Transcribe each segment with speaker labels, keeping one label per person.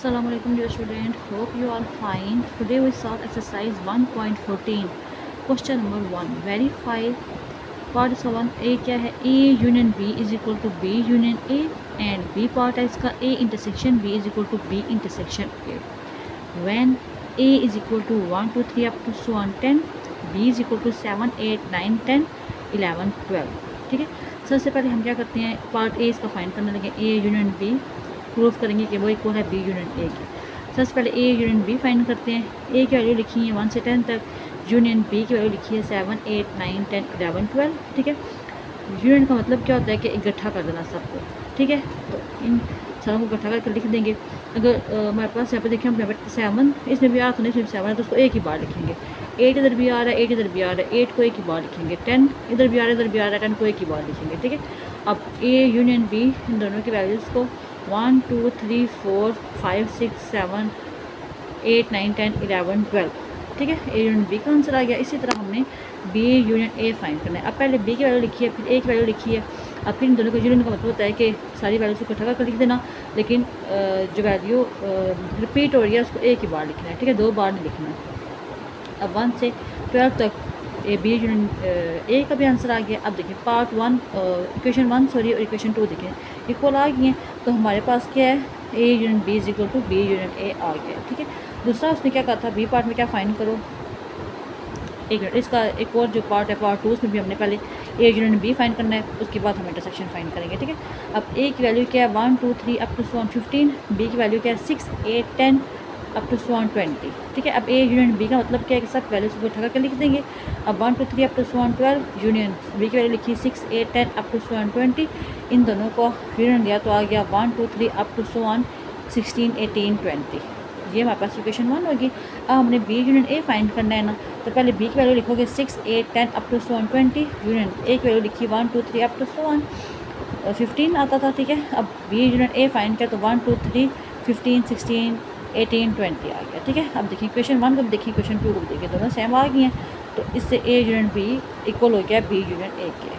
Speaker 1: Assalamualaikum dear student, hope you are fine. Today we solve exercise 1.14 question number 1. Verify part इसका 1 A क्या है, A union B is equal to B union A and B part है इसका A intersection B is equal to B intersection A. When A is equal to 1 2 3 up to so on 10, B is equal to 7 8 9 10 11 12. ठीक है, सबसे पहले हम क्या करते हैं, पार्ट A इसका फाइंड करने लगे. A यूनियन B प्रूव करेंगे कि वो इक्वल है बी यूनियन ए की. सबसे पहले ए यूनियन बी फाइंड करते हैं. ए की वैल्यू लिखी है 1 से 10 तक, यूनियन बी की वैल्यू लिखी है 7 8 9 10 11 12. ठीक है, यूनियन का मतलब क्या होता है कि इकट्ठा कर देना सबको. ठीक है, तो इन सारों को इकट्ठा करके लिख देंगे. अगर हमारे पास यहाँ पे देखें, हम यहाँ पर 7 इसमें भी आ रहा था, इसमें भी 7 है तो उसको एक ही बार लिखेंगे. 8 इधर भी आ रहा है, 8 इधर भी आ रहा है, 8 को एक ही बार लिखेंगे. 10 इधर भी आ रहा है, इधर भी आ रहा है, 10 को एक ही बार लिखेंगे. ठीक है, अब ए यूनियन बी इन दोनों की वैल्यूज़ को 1 2 3 4 5 6 7 8 9 10 11 12. ठीक है, ए यूनियन बी का आंसर आ गया. इसी तरह हमने बी यूनियन ए फाइंड करना है. अब पहले बी की वैल्यू लिखी है, फिर ए की वैल्यू लिखी है. अब फिर इन दोनों का यूनियन का मतलब होता है कि सारी वैल्यूज़ को इकट्ठा करके लिख देना, लेकिन जो वैल्यू रिपीट हो रही है उसको एक ही बार लिखना है. ठीक है, दो बार नहीं लिखना है. अब 1 से 12 तक ए बी यूनियन ए का भी आंसर आ गया. अब देखिए पार्ट 1 इक्वेशन 1 सॉरी और इक्वेशन 2 देखें इक्वल आ गई हैं, तो हमारे पास क्या है, A union B is equal to B union A आ गया. ठीक है, दूसरा उसने क्या कहा था, बी पार्ट में क्या फाइंड करो. एक मिनट, इसका एक और जो पार्ट है पार्ट 2 उसमें भी हमने पहले ए यूनियन बी फाइंड करना है, उसके बाद हम इंटरसेक्शन फाइंड करेंगे. ठीक है, अब ए की वैल्यू क्या है 1 2 3 अप टू 15, बी की वैल्यू क्या है 6 8 10 अप टू 20. ठीक है, अब ए यूनियन बी का मतलब क्या है कि सब वैल्यूज को उठा करके लिख देंगे. अब 1 2 3 अप टू 12, यूनियन बी की वैल्यू लिखी 6 8 10 अप टू 20. इन दोनों को यूनियन लिया तो आ गया 1 2 3 अप टू 16 18 20. ये हमारे पास इक्वेशन 1 होगी. अब हमने बी यूनियन ए फाइंड करना है ना, तो पहले बी की वैल्यू लिखोगे 6 8 10 अप टू 20. यूनियन ए की वैल्यू लिखी 1 2 3 अप टू 15 आता था. ठीक है, अब बी यूनियन ए फाइंड किया तो 1 2 3 15 16 18 20 आ गया. ठीक है, अब देखिए क्वेश्चन 1 को देखिए, क्वेश्चन 2 को देखिए, दोनों सेम आ गई हैं, तो इससे ए यूनियन बी इक्वल हो गया बी यूनियन ए के.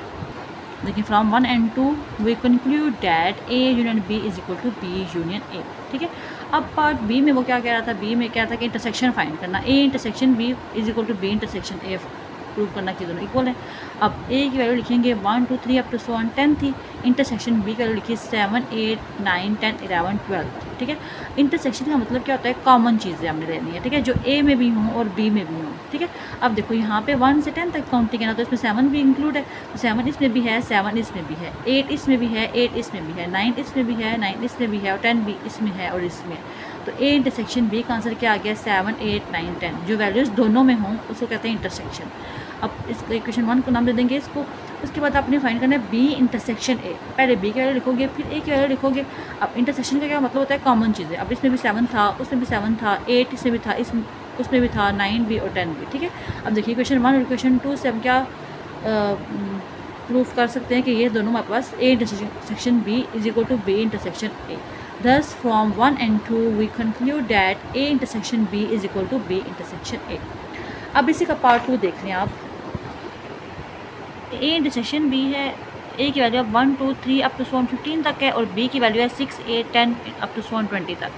Speaker 1: देखिए from 1 and 2 we conclude that A union B is equal to B union A. ठीक है, अब पार्ट बी में वो क्या कह रहा था, बी में क्या था कि इंटरसेक्शन फाइंड करना. A intersection B is equal to B intersection A prove करना कि दोनों इक्वल है. अब ए की वैल्यू लिखेंगे 1 2 3 अप टू 10 थी. इंटरसेक्शन बी की वैल्यू लिखी 7 8 9 10 11 12. ठीक है, इंटरसेक्शन का मतलब क्या होता है, कॉमन चीज़ें हमने लेनी है. ठीक है, जो ए में भी हों और बी में भी हों. ठीक है, अब देखो यहाँ पे 1 से 10 तक काउंटिंग है ना, तो इसमें 7 भी इंक्लूड है, तो 7 इसमें भी है, 7 इसमें भी है, 8 इसमें भी है, 8 इसमें भी है, 9 इसमें भी है, 9 इसमें भी है, और 10 भी इसमें है और इसमें. तो ए इंटरसेक्शन बी का आंसर क्या आ गया 7 8 9 10. जो वैल्यूज़ दोनों में हों उसको कहते हैं इंटरसेक्शन. अब इस इक्वेशन 1 को नाम दे देंगे इसको. उसके बाद आपने फाइंड करना है बी इंटरसेक्शन ए. पहले बी की वैल्यू लिखोगे, फिर ए की वैल्यू लिखोगे. अब इंटरसेक्शन का क्या मतलब होता है, कॉमन चीज़ें. अब इसमें भी 7 था, उसमें भी 7 था, 8 इसमें भी था, उसमें भी था, 9 भी और 10 भी. ठीक है, अब देखिए क्वेश्चन 1 और क्वेश्चन 2 से हम क्या प्रूफ कर सकते हैं कि ये दोनों हमारे पास A intersection B is equal to B intersection A. Thus from 1 and 2 we conclude that A intersection B is equal to B intersection A. अब इसी का पार्ट 2 देख लें आप. ए इंटरसेक्शन बी है, ए की वैल्यू अब 1 2 3 अप टू 15 तक है, और बी की वैल्यू है 6 8 10 अप टू 20 तक.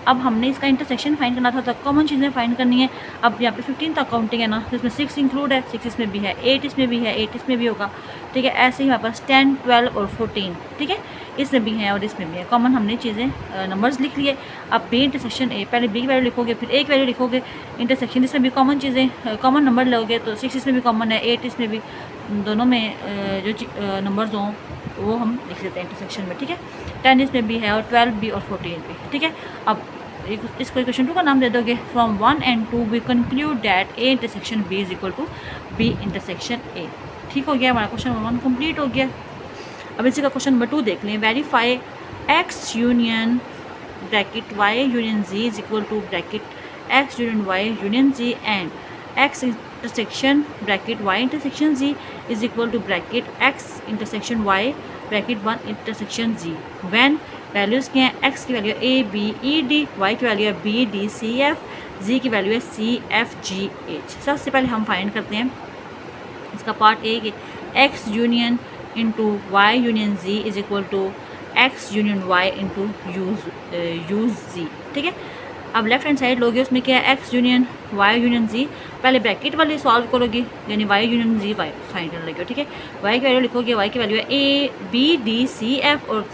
Speaker 1: अब हमने इसका इंटरसेक्शन फाइंड करना था, तो कॉमन चीज़ें फाइंड करनी है. अब यहाँ पे 15 तक काउंटिंग है ना, तो इसमें 6 इंक्लूड है, 6 इसमें भी है, 8 इसमें भी है, 8 इसमें भी होगा. ठीक है, ऐसे ही हमारे पास 10 12 और 14. ठीक है, इसमें भी है और इसमें भी है. कॉमन हमने चीज़ें नंबर्स लिख लिए. अब बी इंटरसेक्शन ए, पहले बी की वैल्यू लिखोगे, फिर ए की वैल्यू लिखोगे. इंटरसेक्शन इसमें भी कॉमन चीज़ें कॉमन नंबर लोगे, तो 6 इसमें भी कॉमन है, 8 इसमें भी, दोनों में जो नंबर्स हों वो हम लिख लेते हैं इंटरसेक्शन में. ठीक है, 10 इसमें भी है और 12 भी और 14 भी. ठीक है, अब इसको क्वेश्चन 2 का नाम दे दोगे. From 1 and 2 we conclude that A intersection B is equal to B intersection A. ठीक हो गया, हमारा क्वेश्चन 1 कंप्लीट हो गया. अब इसी का क्वेश्चन नंबर 2 देख लें. Verify X union bracket Y union ji is equal to bracket X union Y union Z and X intersection bracket Y intersection ji is equal to bracket X intersection Y bracket 1 intersection Z. When values क्या हैं, X की value A B E D, Y की value है B D C F, Z की value है सी F G H. सबसे पहले हम फाइंड करते हैं इसका पार्ट ए के X union into Y union ji is equal to X union Y into use G. ठीक है। अब लेफ्ट हैंड साइड लोगे उसमें क्या है एक्स यूनियन वाई यूनियन जी, पहले ब्रैकेट वाले सॉल्व करोगे यानी वाई यूनियन जी वाई फाइंड करने लगे, ठीक है। वाई की वैल्यू लिखोगे, वाई की वैल्यू है A B D C F और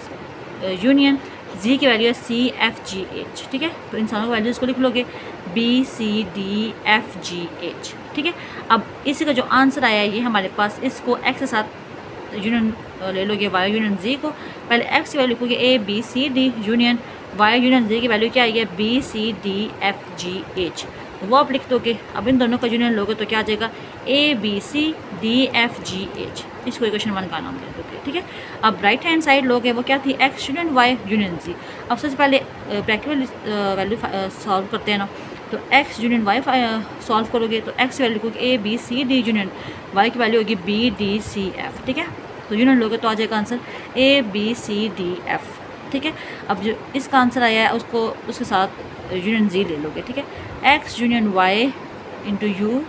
Speaker 1: यूनियन जी की वैल्यू है सी एफ जी एच, ठीक है। तो इन सारों वैल्यूज़ को लिख लोगे B C D F G H, ठीक है। अब इसी का जो आंसर आया है ये हमारे पास, इसको एक्स के साथ यूनियन ले लोगे वाई यूनियन जी को, पहले एक्स की वैल्यू लिखोगे A B C D union Y union जी की वैल्यू क्या आई है B C D F G H, तो वो आप लिख दोगे। अब इन दोनों का यूनियन लोगे तो क्या आ जाएगा A B C D F G H, इसको इक्वेशन 1 का नाम दे दोगे, ठीक है। अब राइट हैंड साइड लोगे वो क्या थी एक्स यूनियन वाई यूनियन जी। अब सबसे पहले ब्रैकेट वैल्यू सॉल्व करते हैं ना, तो एक्स यूनियन वाई सॉल्व करोगे तो एक्स वैल्यू लिखोगे A B C D union Y की वैल्यू होगी बी डी सी एफ, ठीक है। तो यूनियन लोगे तो आ जाएगा answer A B C D F, ठीक है। अब जो इसका आंसर आया है उसको उसके साथ यूनियन जी ले लोगे, ठीक है। X union Y into you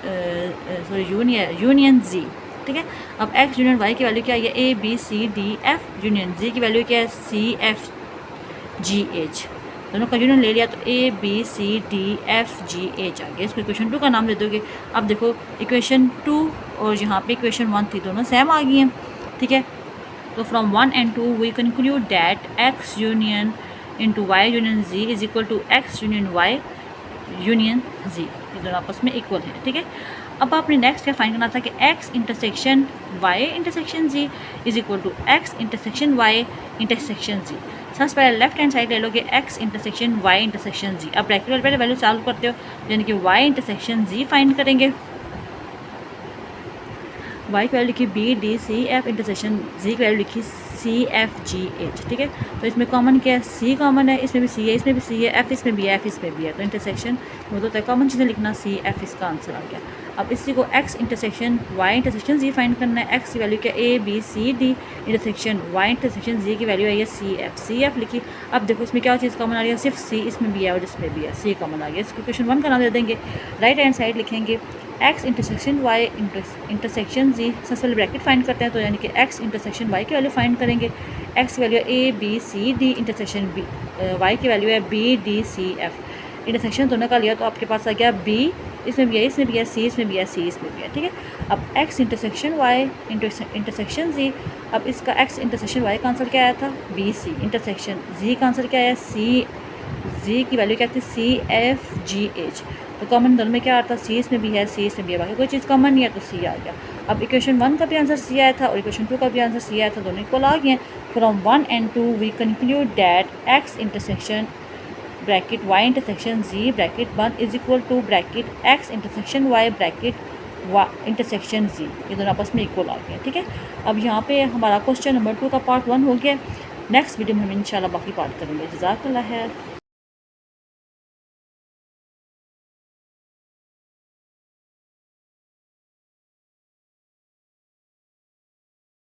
Speaker 1: sorry union G, ठीक है। अब एक्स यूनियन वाई की वैल्यू क्या है A B C D F union जी की वैल्यू क्या है सी एफ जी एच, दोनों का यूनियन ले लिया तो A B C D F G H आ गया। इसको इक्वेशन 2 का नाम दे दोगे। अब देखो इक्वेशन 2 और यहाँ पे इक्वेशन 1 थी दोनों सेम आ गई हैं, ठीक है। तो from 1 and 2 we conclude that X union into Y union ji is equal to X union Y union G, ये दोनों आपस में इक्वल है, ठीक है। अब आपने नेक्स्ट क्या फाइंड करना था कि X intersection Y intersection ji is equal to X intersection Y intersection जी। सबसे पहले लेफ्ट हैंड साइड ले लोगे X intersection Y intersection G. अब ब्रैकेट पहले वैल्यू सॉल्व करते हो यानी कि वाई इंटरसेक्शन जी फाइंड करेंगे, वाई की वैल्यू लिखी B D C F intersection G की वैल्यू लिखी सी एफ जी एच, ठीक है। तो इसमें कॉमन क्या है सी कॉमन है, इसमें भी सी है इसमें भी सी है, एफ इसमें भी है एफ इसमें भी है, तो इंटरसेक्शन वो तो कॉमन चीज़ें लिखना सी एफ इसका आंसर आ गया। अब इसी को X intersection Y intersection G find करना है। एक्स की वैल्यू क्या A B C D intersection Y intersection G की वैल्यू है ये सी एफ लिखी। अब देखो इसमें क्या चीज़ कॉमन आ रही है, सिर्फ सी इसमें भी है और इसमें भी है, सी कॉमन आ गया। इसको क्वेश्चन 1 का नाम दे देंगे। राइट हैंड साइड लिखेंगे एक्स इंटरसेक्शन वाई इंटरसेक्शन जी, सबसे पहले ब्रैकेट फाइंड करते हैं तो यानी कि एक्स इंटरसेक्शन वाई की वैल्यू फाइंड करेंगे। एक्स की वैल्यू है A B C D intersection B, Y की वैल्यू है B D C F. Intersection दोनों का लिया तो आपके पास आ गया बी इसमें भी है इसमें भी है सी इसमें भी है सी इसमें भी है, ठीक है। अब x intersection Y intersection G, अब इसका एक्स इंटरसेक्शन वाई का आंसर क्या आया था बी सी इंटरसेक्शन जी का आंसर क्या है सी, जी की वैल्यू क्या थी सी एफ जी एच। तो कॉमन दोनों में क्या आता है सी इसमें भी है सी इसमें भी है, बाकी कोई चीज़ कॉमन नहीं है तो सी आ गया। अब इक्वेशन 1 का भी आंसर सी आया था और इक्वेशन 2 का भी आंसर सी आया था, दोनों इक्वल आ गए हैं। From 1 and 2 we conclude that X intersection bracket Y intersection Z bracket 1 is equal to bracket X intersection Y bracket intersection Z, ये दोनों आपस में इक्वल आ गए, ठीक है। अब यहाँ पे हमारा क्वेश्चन नंबर 2 का पार्ट 1 हो गया। नेक्स्ट वीडियो में हम इंशाल्लाह बाकी पार्ट करेंगे। जज़ाकल्लाह खैर।